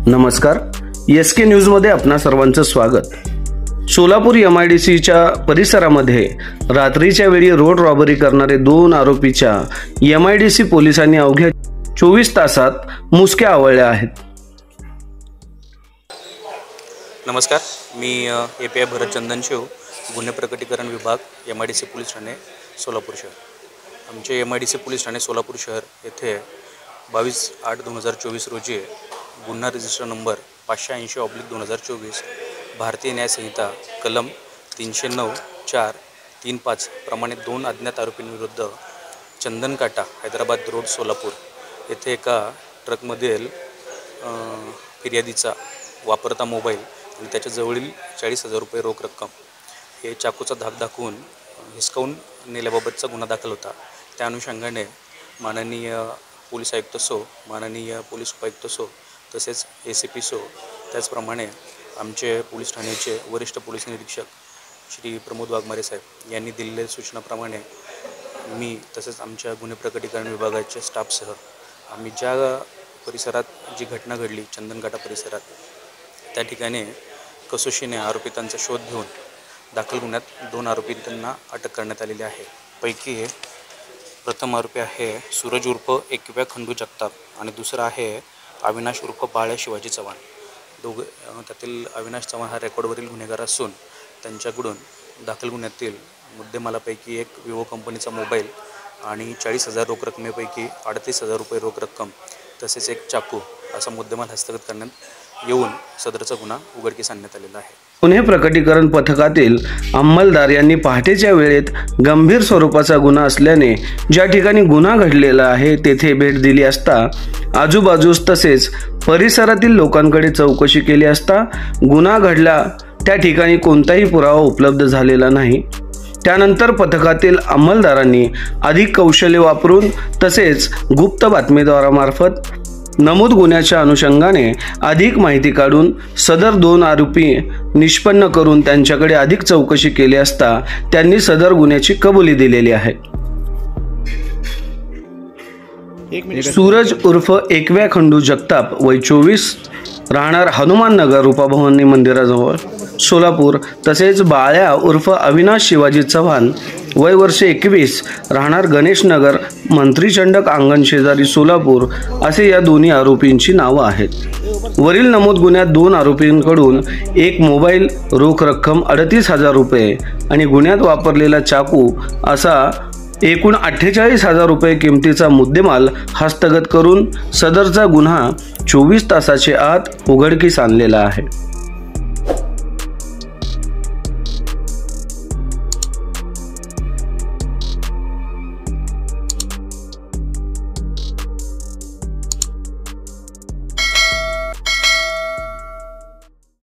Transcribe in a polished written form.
नमस्कार, SK न्यूजमध्ये आपणा सर्वांचं स्वागत। सोलापूर MIDCच्या परिसरामध्ये रात्रीच्या वेळी रोड रॉबरी करणारे 2 आरोपीच्या MIDC पोलिसांनी अवघ्या 24 तासात मुसक्या आवळल्या आहेत। नमस्कार, मी API भरत चंदनशिव, गुन्हे प्रकटीकरण विभाग MIDC पोलीस ठाणे सोलापूर शहर। आमचे MIDC पोलीस ठाणे सोलापूर शहर येथे 22/8/2024 रोजी गुन्हा रजिस्टर नंबर 580/2024 भारतीय न्याय संहिता कलम 309(4)(3)(5) प्रमाणे 2 अज्ञात आरोपींविरुद्ध चंदनकाटा हैदराबाद रोड सोलापूर येथे एका ट्रकमधील फिर्यादीचा वापरता मोबाईल आणि त्याच्या जवळील 40,000 रुपये रोख रक्कम हे चाकूचा धाक दाखवून हिसकावून नेल्याबाबतचा गुन्हा दाखल होता। त्या अनुषंगाने माननीय पोलीस आयुक्त माननीय पोलीस उपायुक्त तसेच ACP त्याचप्रमाणे आमचे पोलीस ठाण्याचे वरिष्ठ पोलीस निरीक्षक श्री प्रमोद वाघमारे साहेब यांनी दिलेल्या सूचनाप्रमाणे मी तसेच आमच्या गुन्हे प्रकटीकरण विभागाच्या स्टाफसह आम्ही ज्या परिसरात जी घटना घडली चंदनकाटा परिसरात त्या ठिकाणी कसोशीने आरोपितांचा शोध घेऊन दाखल गुन्ह्यात 2 आरोपींना अटक करण्यात आलेली आहे। पैकी प्रथम आरोपी आहे सूरज उर्फ एकव्या खंडू जगताप आणि दुसरा आहे अविनाश उर्फ बाळ्या शिवाजी चव्हाण। त्यातील अविनाश चव्हाण हा रेकॉर्डवरील गुन्हेगार असून त्यांच्याकडून दाखल गुन्ह्यातील मुद्देमालापैकी एक विवो कंपनीचा मोबाईल आणि 40,000 रोख रकमेपैकी 38,000 रुपये रोख रक्कम तसेच एक चाकू असा मुद्देमाल हस्तगत करण्यात येऊन सदरचा गुन्हा उघडकीस आणण्यात आलेला आहे। गुन्हे प्रकटीकरण पथकातील अंमलदार यांनी पहाटेच्या वेळेत गंभीर स्वरूपाचा गुन्हा असल्याने ज्या ठिकाणी गुन्हा घडलेला आहे तेथे भेट दिली असता आजूबाजूस तसेच परिसरातील लोकांकडे चौकशी केली असता गुन्हा घडला त्या ठिकाणी कोणताही पुरावा उपलब्ध झालेला नाही। त्यानंतर पथकातील अंमलदारांनी अधिक कौशल्य वापरून तसेच गुप्त बातमीदारामार्फत नमूद गुन्ह्याच्या अनुषंगाने अधिक माहिती काढून सदर 2 आरोपी निष्पन्न करून त्यांच्याकडे अधिक चौकशी केली असता त्यांनी सदर गुन्ह्याची कबुली दिलेली आहे। सूरज उर्फ एकव्या खंडू जगताप वय 24 राहणार हनुमान नगर रूपाभवानी मंदिराजवळ सोलापूर तसेच बाळ्या उर्फ अविनाश शिवाजी चव्हाण वय वर्ष 21 राहणार गणेश नगर मंत्रीचंडक अंगण शेजारी सोलापूर असे या दोन्ही आरोपींची नावं आहेत। वरील नमूद गुन्ह्यात 2 आरोपींकडून एक मोबाईल रोख रक्कम 38,000 रुपये आणि गुन्ह्यात वापरलेला चाकू असा एकूण 48,000 रुपये किमतीचा मुद्देमाल हस्तगत करून सदरचा गुन्हा 24 तासाचे आत उघडकीस आणलेला आहे।